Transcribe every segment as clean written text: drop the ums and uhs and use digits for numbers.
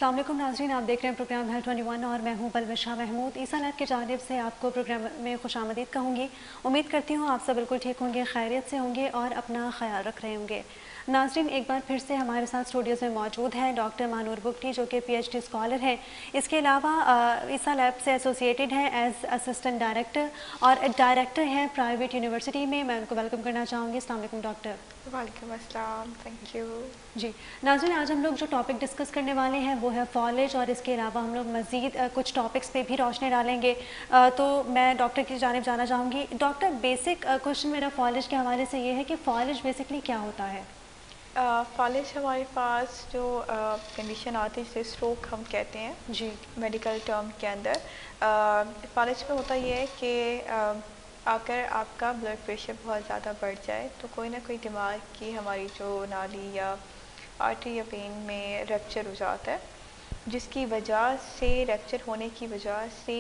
अस्सलाम वालेकुम नाज़रीन, आप देख रहे हैं प्रोग्राम हेल्थ 21 और मैं हूं पलविशा महमूद। ईसा लैब की जानिब से आपको प्रोग्राम में खुशामदीद कहूँगी। उम्मीद करती हूँ आप सब बिल्कुल ठीक होंगे, खैरियत से होंगे और अपना ख्याल रख रहे होंगे। नाज़रीन, एक बार फिर से हमारे साथ स्टूडियोज़ में मौजूद हैं डॉक्टर मानूर बुगटी, जो कि PhD स्कॉलर हैं। इसके अलावा ईसा लैब से एसोसिएटेड हैं एज असिस्टेंट डायरेक्टर और डायरेक्टर हैं प्राइवेट यूनिवर्सिटी में। मैं उनको वेलकम करना चाहूँगी। अस्सलाम वालेकुम डॉक्टर। वालेकुम अस्सलाम, थैंक यू। जी नाज़रीन, आज हम लोग जो टॉपिक डिस्कस करने वाले हैं वो है फॉलेज, और इसके अलावा हम लोग मज़ीद कुछ टॉपिक्स पे भी रोशनी डालेंगे। तो मैं डॉक्टर की जानिब जाना चाहूँगी। डॉक्टर, बेसिक क्वेश्चन मेरा फॉलेज के हवाले से ये है कि फॉलेज बेसिकली क्या होता है? फॉलेज हमारे पास जो कंडीशन आती है जिसे स्ट्रोक हम कहते हैं जी। मेडिकल टर्म के अंदर। फॉलेज में होता ये है कि अगर आपका ब्लड प्रेशर बहुत ज़्यादा बढ़ जाए तो कोई ना कोई दिमाग की हमारी जो नाली या आर्टरी या वेन में रप्चर हो जाता है, जिसकी वजह से रप्चर होने की वजह से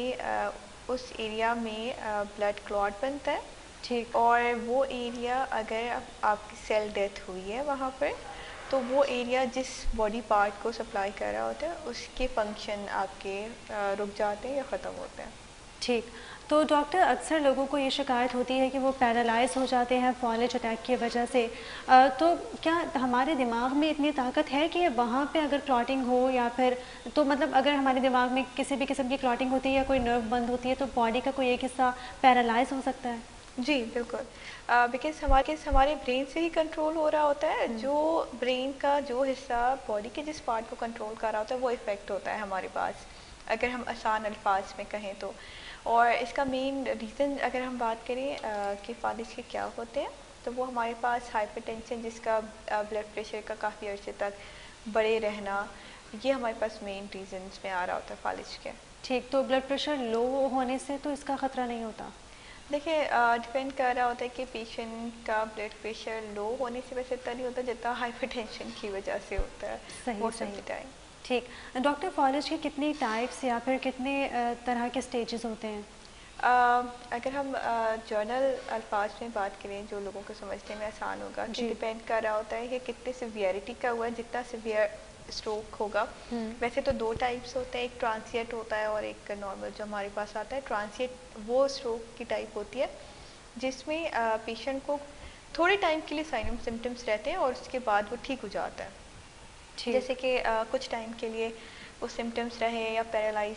उस एरिया में ब्लड क्लॉट बनता है। ठीक। और वो एरिया अगर आपकी सेल डेथ हुई है वहाँ पर, तो वो एरिया जिस बॉडी पार्ट को सप्लाई कर रहा होता है उसके फंक्शन आपके रुक जाते हैं या ख़त्म होते हैं। ठीक। तो डॉक्टर, अक्सर लोगों को ये शिकायत होती है कि वो पैरालाइज हो जाते हैं फॉलेज अटैक की वजह से। तो क्या हमारे दिमाग में इतनी ताकत है कि वहाँ पे अगर क्लॉटिंग हो या फिर, तो मतलब अगर हमारे दिमाग में किसी भी किस्म की क्लॉटिंग होती है या कोई नर्व बंद होती है तो बॉडी का कोई एक हिस्सा पैरालाइज हो सकता है? जी बिल्कुल, बिकॉज हमारे ब्रेन से ही कंट्रोल हो रहा होता है। जो ब्रेन का जो हिस्सा बॉडी के जिस पार्ट को कंट्रोल कर रहा होता है वो इफ़ेक्ट होता है हमारे पास, अगर हम आसान अल्फाज में कहें तो। और इसका मेन रीज़न अगर हम बात करें कि फॉलेज के क्या होते हैं, तो वो हमारे पास हाइपरटेंशन, जिसका ब्लड प्रेशर का काफ़ी अर्से तक बढ़े रहना, ये हमारे पास मेन रीजंस में आ रहा होता है फॉलेज के। ठीक। तो ब्लड प्रेशर लो होने से तो इसका ख़तरा नहीं होता? देखिए, डिपेंड कर रहा होता है कि पेशेंट का ब्लड प्रेशर लो होने से वैसे इतना नहीं होता जितना हाइपरटेंशन की वजह से होता है सही मोस्ट ऑफ सही। The time. ठीक। डॉक्टर, फॉलेज के कितनी टाइप्स या फिर कितने तरह के स्टेजेस होते हैं? अगर हम जर्नल अल्फाज में बात करें जो लोगों को समझने में आसान होगा, कि जी। डिपेंड कर रहा होता है कि कितने सिवियरिटी का हुआ है, जितना सिवियर स्ट्रोक होगा। वैसे तो दो टाइप्स होते हैं, एक ट्रांसिएंट होता है और एक नॉर्मल जो हमारे पास आता है। ट्रांसिएंट वो स्ट्रोक की टाइप होती है जिसमें पेशेंट को थोड़े टाइम के लिए साइन सिम्टम्स रहते हैं और उसके बाद वो ठीक हो जाता है। ठीक। जैसे कि कुछ टाइम के लिए वो सिम्टम्स रहे या पैरालाइज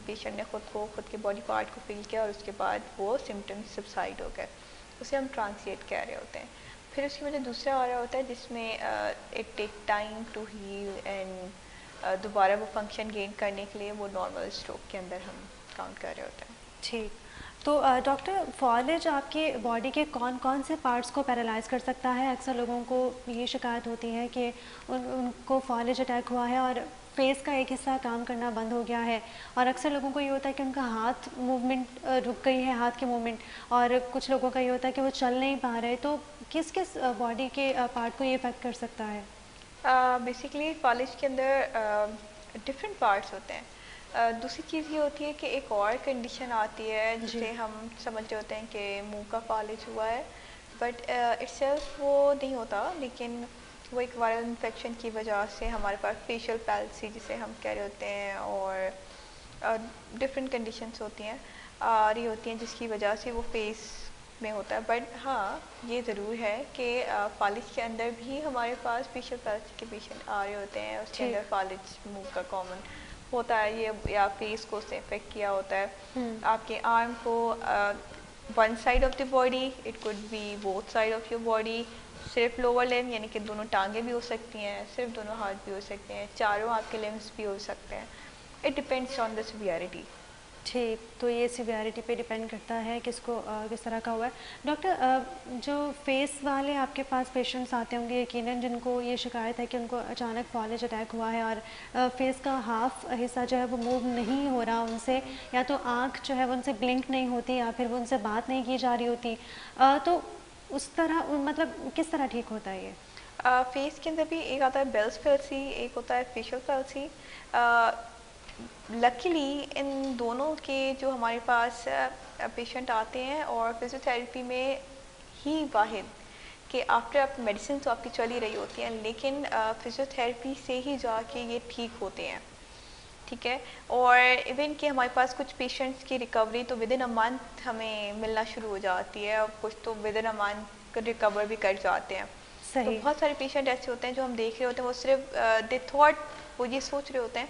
पेशेंट ने खुद के बॉडी पार्ट को फील किया और उसके बाद वो सिम्टम्स सबसाइड हो गए, उसे हम ट्रांसिएंट कह रहे होते हैं। फिर उसकी वजह दूसरा आ रहा होता है जिसमें it take time to heal and दोबारा वो फंक्शन गेन करने के लिए वो नॉर्मल स्ट्रोक के अंदर हम काउंट कर रहे होते हैं। ठीक। तो डॉक्टर, फॉलेज आपके बॉडी के कौन कौन से पार्ट्स को पैरालाइज कर सकता है? अक्सर लोगों को ये शिकायत होती है कि उनको फॉलेज अटैक हुआ है और फेस का एक हिस्सा काम करना बंद हो गया है, और अक्सर लोगों को ये होता है कि उनका हाथ मूवमेंट रुक गई है, हाथ की मूवमेंट, और कुछ लोगों का ये होता है कि वो चल नहीं पा रहे। तो किस किस बॉडी के पार्ट को ये इफेक्ट कर सकता है? बेसिकली फॉलेज के अंदर डिफरेंट पार्ट्स होते हैं। दूसरी चीज़ ये होती है कि एक और कंडीशन आती है जी। जिसे हम समझ रहे होते हैं कि मुंह का फॉलेज हुआ है, बट इटसेल्फ वो नहीं होता, लेकिन वो एक वायरल इन्फेक्शन की वजह से हमारे पास फेशियल पैल्सी जिसे हम कह रहे होते हैं, और डिफरेंट कंडीशंस होती हैं आ रही होती हैं जिसकी वजह से वो फेस में होता है। बट हाँ, ये ज़रूर है कि फॉलेज के अंदर भी हमारे पास फेशियल पैल्सी के पेशेंट आ रहे होते हैं। उसके ठीक। अंदर फॉलेज मुंह का कॉमन होता है ये, या फेस को उसने इफेक्ट किया होता है। आपके आर्म को one side of the body, it could be both side of your body, सिर्फ लोअर लिम्ब यानी कि दोनों टांगे भी हो सकती हैं, सिर्फ दोनों हाथ भी हो सकते हैं, चारों आपके लिम्स भी हो सकते हैं। It depends on the severity. ठीक। तो ये सिवियरिटी पे डिपेंड करता है किसको किस तरह का हुआ है। डॉक्टर, जो फेस वाले आपके पास पेशेंट्स आते होंगे यकीनन, जिनको ये शिकायत है कि उनको अचानक फॉलेज अटैक हुआ है और फेस का हाफ हिस्सा जो है वो मूव नहीं हो रहा उनसे, या तो आँख जो है वो उनसे ब्लिंक नहीं होती या फिर वो उनसे बात नहीं की जा रही होती, तो उस तरह मतलब किस तरह ठीक होता है ये? फेस के अंदर भी एक आता है बेल्स पैल्सी, एक होता है फेशियल पैल्सी। लकीली इन दोनों के जो हमारे पास पेशेंट आते हैं, और फिजियोथेरेपी में ही वाहिद कि आफ्टर आप मेडिसिन तो आपकी चल ही रही होती हैं, लेकिन फिजियोथेरेपी से ही जाके ये ठीक होते हैं। ठीक है। और इवन कि हमारे पास कुछ पेशेंट्स की रिकवरी तो विद इन अ मंथ हमें मिलना शुरू हो जाती है, और कुछ तो with in a month recover भी कर जाते हैं। तो सही। बहुत सारे पेशेंट ऐसे होते हैं जो हम देख रहे होते हैं, वो सिर्फ दे थॉट, वो ये सोच रहे होते हैं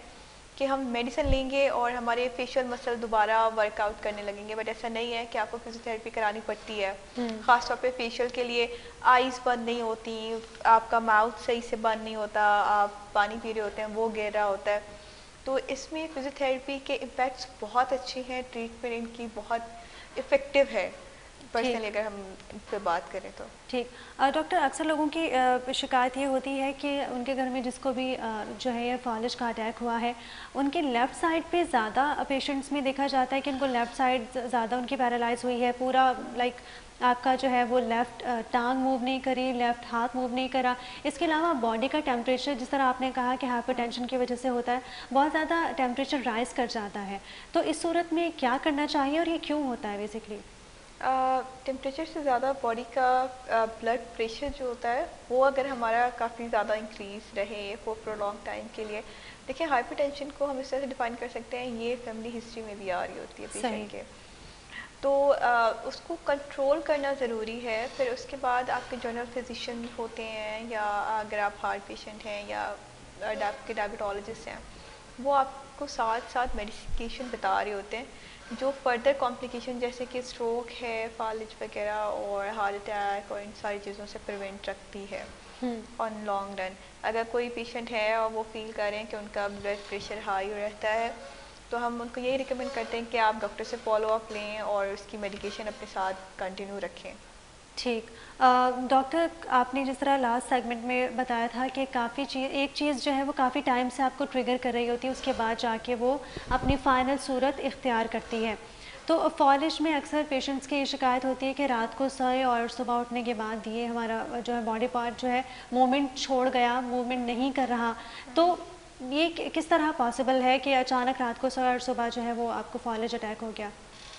कि हम मेडिसिन लेंगे और हमारे फेशियल मसल दोबारा वर्कआउट करने लगेंगे, बट ऐसा नहीं है कि आपको फिजियोथेरेपी करानी पड़ती है। ख़ासतौर पे फेशियल के लिए आइज़ बंद नहीं होती, आपका माउथ सही से बंद नहीं होता, आप पानी पी रहे होते हैं वो गिर रहा होता है। तो इसमें फिजियोथेरेपी के इम्पैक्ट्स बहुत अच्छे हैं, ट्रीटमेंट इनकी बहुत इफ़ेक्टिव है। ठीक। पर्सनली अगर हम इन पर बात करें तो ठीक। डॉक्टर, अक्सर लोगों की शिकायत ये होती है कि उनके घर में जिसको भी जो है ये फालिज का अटैक हुआ है, उनके लेफ़्ट साइड पे ज़्यादा पेशेंट्स में देखा जाता है कि उनको लेफ़्ट साइड ज़्यादा उनकी पैरालाइज हुई है, पूरा लाइक आपका जो है वो लेफ़्ट टांग मूव नहीं करी, लेफ़्ट हाथ मूव नहीं करा। इसके अलावा बॉडी का टेम्परेचर, जिस तरह आपने कहा कि हाइपरटेंशन की वजह से होता है, बहुत ज़्यादा टेम्परेचर राइज़ कर जाता है। तो इस सूरत में क्या करना चाहिए और ये क्यों होता है बेसिकली? टेम्परेचर से ज़्यादा बॉडी का ब्लड प्रेशर जो होता है वो अगर हमारा काफ़ी ज़्यादा इंक्रीज रहे फॉर प्रोलॉन्ग टाइम के लिए, देखिए हाइपरटेंशन को हम इस तरह से डिफाइन कर सकते हैं, ये फैमिली हिस्ट्री में भी आ रही होती है सही। पेशेंट के। तो उसको कंट्रोल करना ज़रूरी है। फिर उसके बाद आपके जनरल फिजिशियन होते हैं, या अगर आप हार्ट पेशेंट हैं या आपके डायबिटोलॉजिस्ट हैं, वो आपको साथ साथ मेडिकेशन बता रहे होते हैं जो फर्दर कॉम्प्लिकेशन जैसे कि स्ट्रोक है, फालिज वगैरह और हार्ट अटैक और इन सारी चीज़ों से प्रिवेंट रखती है ऑन लॉन्ग रन। अगर कोई पेशेंट है और वो फील कर रहे हैं कि उनका ब्लड प्रेशर हाई रहता है, तो हम उनको यही रिकमेंड करते हैं कि आप डॉक्टर से फॉलो अप लें और उसकी मेडिकेशन अपने साथ कंटिन्यू रखें। ठीक। डॉक्टर, आपने जिस तरह लास्ट सेगमेंट में बताया था कि एक चीज़ जो है वो काफ़ी टाइम से आपको ट्रिगर कर रही होती है, उसके बाद जाके वो अपनी फ़ाइनल सूरत इख्तियार करती है। तो फॉलिश में अक्सर पेशेंट्स की ये शिकायत होती है कि रात को सोए और सुबह उठने के बाद ये हमारा जो है बॉडी पार्ट जो है मूवमेंट छोड़ गया, मूवमेंट नहीं कर रहा। तो ये किस तरह पॉसिबल है कि अचानक रात को सोए और सुबह जो है वो आपको फॉलिज अटैक हो गया?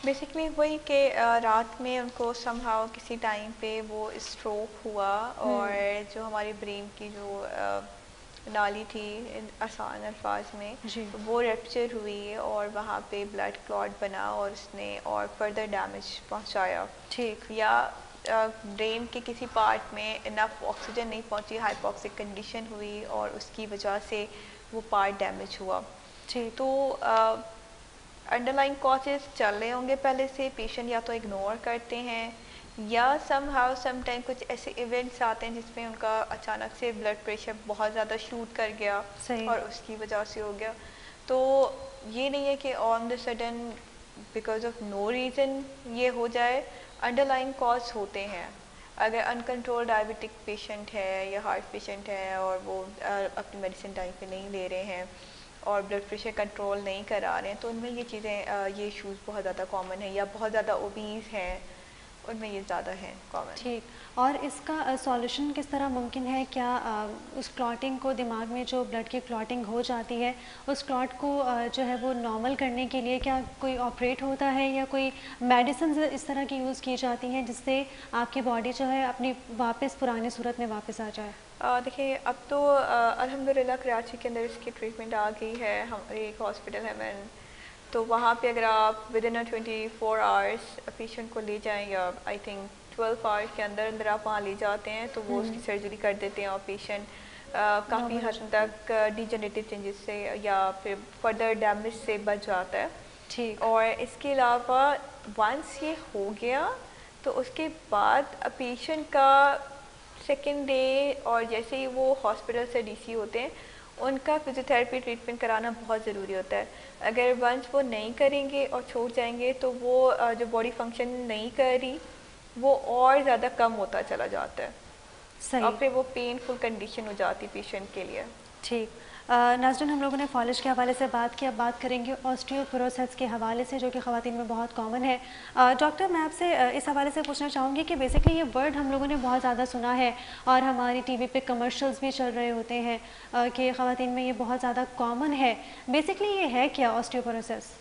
बेसिकली वही कि रात में उनको समहाउ किसी टाइम पे वो स्ट्रोक हुआ, और जो हमारी ब्रेन की जो नाली थी आसान अल्फाज में, जी। तो वो रप्चर हुई और वहाँ पे ब्लड क्लॉट बना और उसने और फर्दर डैमेज पहुँचाया। ठीक। या ब्रेन के किसी पार्ट में इनफ ऑक्सीजन नहीं पहुँची, हाइपोक्सिक कंडीशन हुई और उसकी वजह से वो पार्ट डैमेज हुआ। ठीक। तो अंडरलाइन कॉजेज चल रहे होंगे पहले से, पेशेंट या तो इग्नोर करते हैं या समहाउ समटाइम कुछ ऐसे इवेंट्स आते हैं जिसमें उनका अचानक से ब्लड प्रेशर बहुत ज़्यादा शूट कर गया सही। और उसकी वजह से हो गया। तो ये नहीं है कि on the sudden because of no reason ये हो जाए, अंडरलाइन कॉज होते हैं। अगर अनकंट्रोल डायबिटिक पेशेंट है या हार्ट पेशेंट है और वो अपनी मेडिसिन टाइम पे नहीं ले रहे हैं और ब्लड प्रेशर कंट्रोल नहीं करा रहे हैं, तो उनमें ये चीज़ें ये इशूज़ बहुत ज़्यादा कॉमन है। या बहुत ज़्यादा ओबीज़ हैं, उनमें ये ज़्यादा है कॉमन। ठीक। और इसका सॉल्यूशन किस तरह मुमकिन है? क्या उस क्लॉटिंग को, दिमाग में जो ब्लड की क्लॉटिंग हो जाती है, उस क्लॉट को जो है वो नॉर्मल करने के लिए क्या कोई ऑपरेट होता है या कोई मेडिसिन इस तरह की यूज़ की जाती हैं जिससे आपकी बॉडी जो है अपनी वापस पुरानी सूरत में वापस आ जाए? देखिए अब तो अल्हम्दुलिल्लाह कराची के अंदर इसकी ट्रीटमेंट आ गई है। हमारे एक हॉस्पिटल है मैन, तो वहाँ पे अगर आप विद इन 24 आवर्स पेशेंट को ले जाएं, या आई थिंक 12 आवर्स के अंदर अंदर आप वहाँ ले जाते हैं, तो वो उसकी सर्जरी कर देते हैं और पेशेंट काफ़ी नॉर्मल हो हद जाता है। तक डिजेनरेटिव चेंजेस से या फिर फर्दर डैमेज से बच जाता है। ठीक। और इसके अलावा वंस ये हो गया तो उसके बाद पेशेंट का सेकेंड डे और जैसे ही वो हॉस्पिटल से डीसी होते हैं, उनका फिजियोथेरेपी ट्रीटमेंट कराना बहुत ज़रूरी होता है। अगर वंस वो नहीं करेंगे और छोड़ जाएंगे तो वो जो बॉडी फंक्शन नहीं कर रही वो और ज़्यादा कम होता चला जाता है और सही। फिर वो पेनफुल कंडीशन हो जाती है पेशेंट के लिए। ठीक। नाज़रीन, हम लोगों ने फॉलिज के हवाले से बात की, अब बात करेंगे ऑस्टियोपोरोसिस के हवाले से, जो कि ख़वातीन में बहुत कॉमन है। डॉक्टर, मैं आपसे इस हवाले से पूछना चाहूँगी कि बेसिकली ये वर्ड हम लोगों ने बहुत ज़्यादा सुना है और हमारी टीवी पे कमर्शियल्स भी चल रहे होते हैं कि ख़वातीन में ये बहुत ज़्यादा कॉमन है। बेसिकली ये है क्या ऑस्टियोपोरोसिस?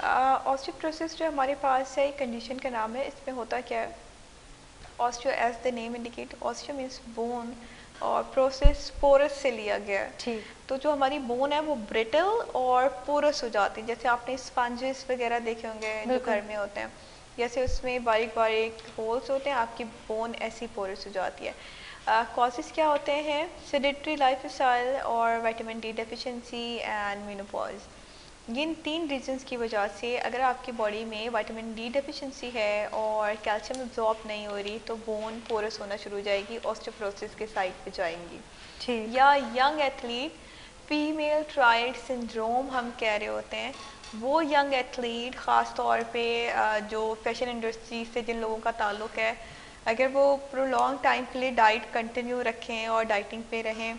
ऑस्टियोपोरोसिस जो हमारे पास है, एक कंडीशन का नाम है। इसमें होता क्या है, osteo as the name indicate, osteo means bone, और प्रोसेस पोरस से लिया गया है। ठीक। तो जो हमारी बोन है वो ब्रिटल और पोरस हो जाती है, जैसे आपने स्पंजेस वगैरह देखे होंगे जो बिल्कुल। घर में होते हैं, जैसे उसमें बारीक बारीक होल्स होते हैं, आपकी बोन ऐसी पोरस हो जाती है। कॉजेस क्या होते हैं? सेडेंटरी लाइफस्टाइल और vitamin D deficiency and menopause. In 3 reasons की वजह से अगर आपकी बॉडी में विटामिन डी डेफिशिएंसी है और कैल्शियम अब्जॉर्ब नहीं हो रही, तो बोन पोरस होना शुरू हो जाएगी, ऑस्टियोपोरोसिस के साइड पे जाएंगी। ठीक। या young athlete, female tried syndrome हम कह रहे होते हैं, वो यंग एथलीट ख़ास तौर पे जो फैशन इंडस्ट्री से जिन लोगों का ताल्लुक़ है, अगर वो प्रोलॉन्ग टाइम के लिए डाइट कंटिन्यू रखें और डाइटिंग पे रहें,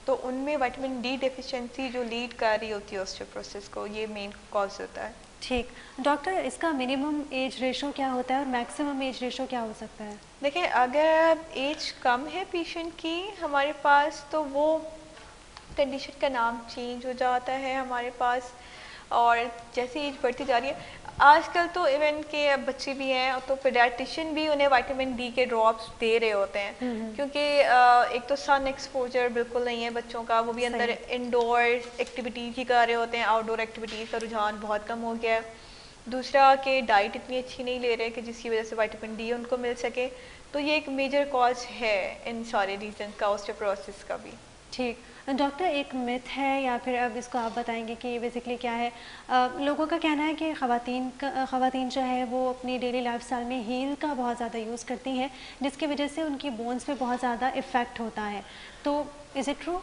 तो उनमें विटामिन डी डेफिशिएंसी जो लीड कर रही होती है ऑस्टियोपोरोसिस को, ये मेन कॉज होता है। ठीक। डॉक्टर, इसका मिनिमम एज रेशो क्या होता है और मैक्सिमम एज रेशो क्या हो सकता है? देखिए, अगर एज कम है पेशेंट की हमारे पास, तो वो कंडीशन का नाम चेंज हो जाता है हमारे पास, और जैसे एज बढ़ती जा रही है, आजकल तो इवन के बच्चे भी हैं तो पेडियाट्रिशियन भी उन्हें विटामिन डी के ड्रॉप्स दे रहे होते हैं, क्योंकि एक तो सन एक्सपोजर बिल्कुल नहीं है बच्चों का, वो भी अंदर इंडोर एक्टिविटीज़ ही कर रहे होते हैं, आउटडोर एक्टिविटीज़ का रुझान बहुत कम हो गया है। दूसरा कि डाइट इतनी अच्छी नहीं ले रहे कि जिसकी वजह से विटामिन डी उनको मिल सके, तो ये एक मेजर कॉज है इन सारे रीजन का, ऑस्टियोपोरोसिस का भी। ठीक। डॉक्टर, एक मिथ है या फिर अब इसको आप बताएंगे कि बेसिकली क्या है? लोगों का कहना है कि ख़वातीन जो है वो अपनी डेली लाइफस्टाइल में हील का बहुत ज़्यादा यूज़ करती हैं, जिसकी वजह से उनकी बोन्स पे बहुत ज़्यादा इफ़ेक्ट होता है, तो इज़ इट ट्रू?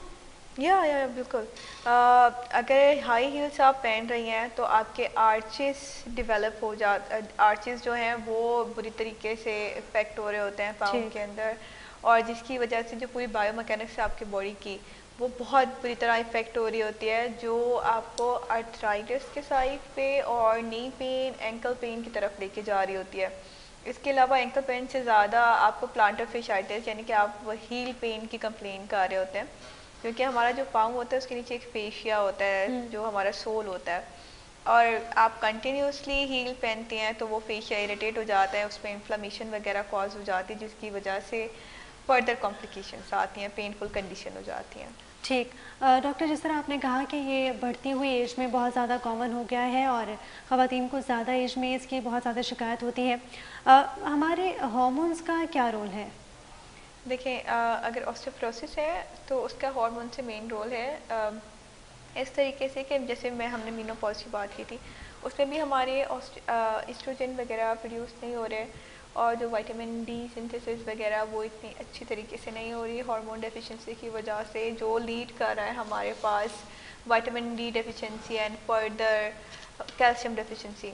या बिल्कुल। अगर हाई हील्स आप पहन रही हैं तो आपके आर्चेस डेवलप हो जा आर्चेस जो हैं वो बुरी तरीके से इफेक्ट हो रहे होते हैं पाँव के अंदर, और जिसकी वजह से जो पूरी बायोमैकेनिक्स है आपकी बॉडी की, वो बहुत बुरी तरह इफेक्ट हो रही होती है, जो आपको आर्थराइटिस के साइड पे और नी पेन, एंकल पेन की तरफ लेके जा रही होती है। इसके अलावा एंकल पेन से ज़्यादा आपको प्लांटर फेशियाइटिस यानी कि आप हील पेन की कंप्लेन कर रहे होते हैं, क्योंकि हमारा जो पाँव होता है उसके नीचे एक फेशिया होता है जो हमारा सोल होता है, और आप कंटिन्यूसली हील पहनते हैं तो वो फेशिया इरिटेट हो जाता है, उसमें इन्फ्लेमेशन वगैरह कॉज हो जाती है, जिसकी वजह से फर्दर कॉम्प्लिकेशंस आती हैं, पेनफुल कंडीशन हो जाती हैं। ठीक। डॉक्टर, जिस तरह आपने कहा कि ये बढ़ती हुई एज में बहुत ज़्यादा कॉमन हो गया है और ख़वातीन को ज़्यादा एज में इसकी बहुत ज़्यादा शिकायत होती है, हमारे हार्मोन्स का क्या रोल है? देखिए, अगर ऑस्टियोपोरोसिस है तो उसका हार्मोन से मेन रोल है, इस तरीके से कि जैसे हमने मेनोपॉज की बात की थी, उसमें भी हमारे एस्ट्रोजन वगैरह प्रोड्यूस नहीं हो रहे, और जो विटामिन डी सिंथेसिस वगैरह वो इतनी अच्छी तरीके से नहीं हो रही हार्मोन डेफिशिएंसी की वजह से, जो लीड कर रहा है हमारे पास vitamin D deficiency and further calcium deficiency.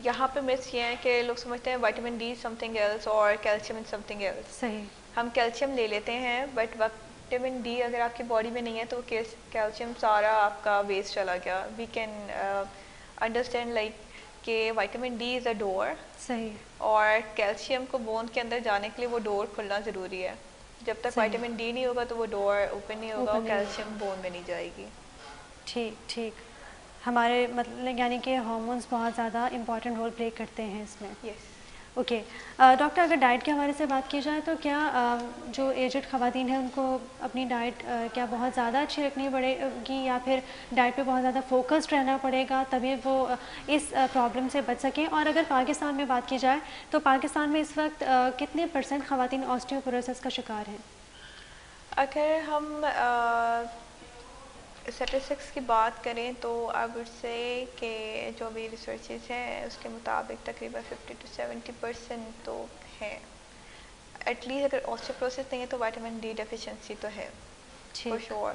यहाँ पे मिस ये है कि लोग समझते हैं विटामिन डी समथिंग एल्स और कैल्शियम इज समथिंग एल्स। सही। हम कैल्शियम ले लेते हैं, बट विटामिन डी अगर आपकी बॉडी में नहीं है तो कैल्शियम सारा आपका वेस्ट चला गया। वी कैन अंडरस्टैंड लाइक कि vitamin D is a door. सही। और कैल्शियम को बोन के अंदर जाने के लिए वो डोर खुलना ज़रूरी है। जब तक विटामिन डी नहीं होगा तो वो डोर ओपन नहीं होगा और कैल्शियम बोन में नहीं जाएगी। ठीक ठीक। हमारे मतलब यानी कि हार्मोन्स बहुत ज़्यादा इम्पॉर्टेंट रोल प्ले करते हैं इसमें। यस। ओके। डॉक्टर, अगर डाइट के हवाले से बात की जाए तो क्या जो एजड ख़वातीन हैं उनको अपनी डाइट क्या बहुत ज़्यादा अच्छी रखनी पड़ेगी या फिर डाइट पे बहुत ज़्यादा फोकस्ड रहना पड़ेगा तभी वो इस प्रॉब्लम से बच सकें? और अगर पाकिस्तान में बात की जाए तो पाकिस्तान में इस वक्त कितने % ख़वातीन ऑस्टियोपोरोसिस का शिकार हैं? अगर हम स्टैटिस्टिक्स की बात करें तो आई वुड से कि जो भी रिसर्चेस हैं उसके मुताबिक तकरीबन 50 to 70% तो है। एटलीस्ट अगर ऑस्टियोपोरोसिस नहीं है तो विटामिन डी डेफिशिएंसी तो है for sure.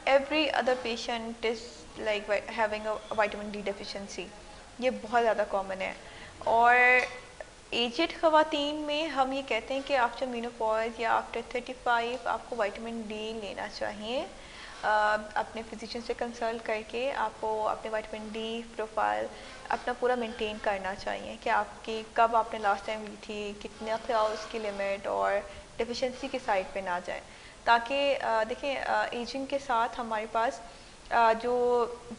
Every other patient is like having a vitamin D deficiency, ये बहुत ज़्यादा कॉमन है। और एजेड ख़वातीन में हम ये कहते हैं कि आफ्टर मेनोपॉज या आफ्टर 35 आपको विटामिन डी लेना चाहिए। अपने फिजिशियन से कंसल्ट करके आपको अपने विटामिन डी प्रोफाइल अपना पूरा मेंटेन करना चाहिए कि आपकी कब आपने लास्ट टाइम ली थी, कितना था उसकी लिमिट, और डेफिशिएंसी की साइड पे ना जाए, ताकि देखिए एजिंग के साथ हमारे पास जो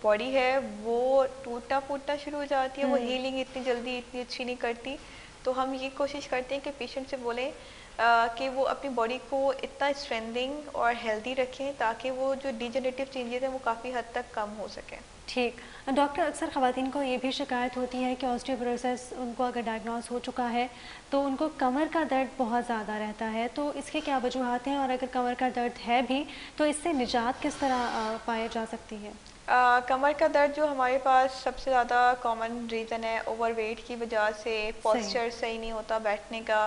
बॉडी है वो टूटना फूटना शुरू हो जाती है, वो हीलिंग इतनी जल्दी इतनी अच्छी नहीं करती। तो हम ये कोशिश करते हैं कि पेशेंट से बोलें कि वो अपनी बॉडी को इतना स्ट्रेंथनिंग और हेल्दी रखें ताकि वो जो डिजेनरेटिव चेंजेस हैं वो काफ़ी हद तक कम हो सकें। ठीक। डॉक्टर, अक्सर ख़वातीन को ये भी शिकायत होती है कि ऑस्टियोपोरोसिस उनको अगर डायग्नोस हो चुका है तो उनको कमर का दर्द बहुत ज़्यादा रहता है, तो इसके क्या वजूहात हैं, और अगर कमर का दर्द है भी तो इससे निजात किस तरह पाई जा सकती है? कमर का दर्द जो हमारे पास सबसे ज़्यादा कॉमन रीज़न है ओवरवेट की वजह से, पोस्चर सही नहीं होता बैठने का,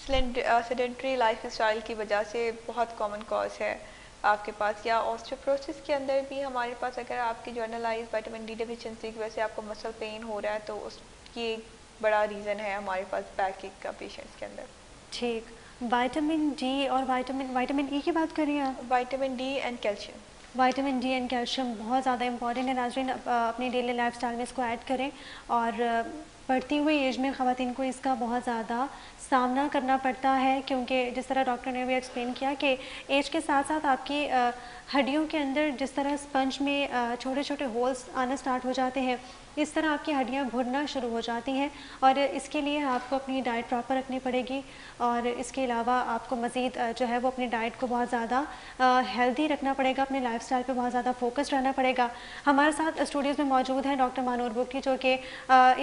सेडेंट्री लाइफ स्टाइल की वजह से बहुत कॉमन कॉज है आपके पास। या ऑस्टियोपोरोसिस के अंदर भी हमारे पास अगर आपकी जर्नलाइज विटामिन डी डिफिशिएंसी की वजह से आपको मसल पेन हो रहा है तो उसकी एक बड़ा रीज़न है हमारे पास बैक एक का पेशेंट्स के अंदर। ठीक। विटामिन डी और विटामिन ई की बात करें आप? Vitamin D and calcium. Vitamin D and calcium बहुत ज़्यादा इंपॉर्टेंट है नाज़रीन, अपनी डेली लाइफस्टाइल में इसको ऐड करें। और बढ़ती हुई एज में ख़वातीन को इसका बहुत ज़्यादा सामना करना पड़ता है, क्योंकि जिस तरह डॉक्टर ने भी एक्सप्लेन किया कि एज के साथ साथ आपकी हड्डियों के अंदर जिस तरह स्पंज में छोटे छोटे होल्स आना स्टार्ट हो जाते हैं, इस तरह आपकी हड्डियां भुरना शुरू हो जाती हैं, और इसके लिए आपको अपनी डाइट प्रॉपर रखनी पड़ेगी। और इसके अलावा आपको मज़ीद जो है वो अपनी डाइट को बहुत ज़्यादा हेल्दी रखना पड़ेगा, अपने लाइफस्टाइल पे बहुत ज़्यादा फोकस्ड रहना पड़ेगा। हमारे साथ स्टूडियोज़ में मौजूद हैं डॉक्टर मानूर बुगटी, जो कि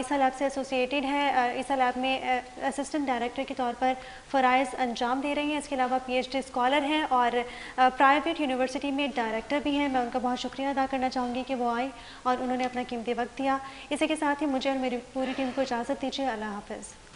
ईसा लैब से एसोसिएटेड है। ईसा लैब में असिस्टेंट डायरेक्टर के तौर पर फ़राइज़ अंजाम दे रही हैं। इसके अलावा PhD स्कॉलर हैं और प्राइवेट यूनिवर्सिटी में डायरेक्टर भी हैं। मैं उनका बहुत शुक्रिया अदा करना चाहूँगी कि वो आए और उन्होंने अपना कीमती वक्त दिया। इसी के साथ ही मुझे और मेरी पूरी टीम को इजाज़त दीजिए। अल्लाह हाफ़िज़।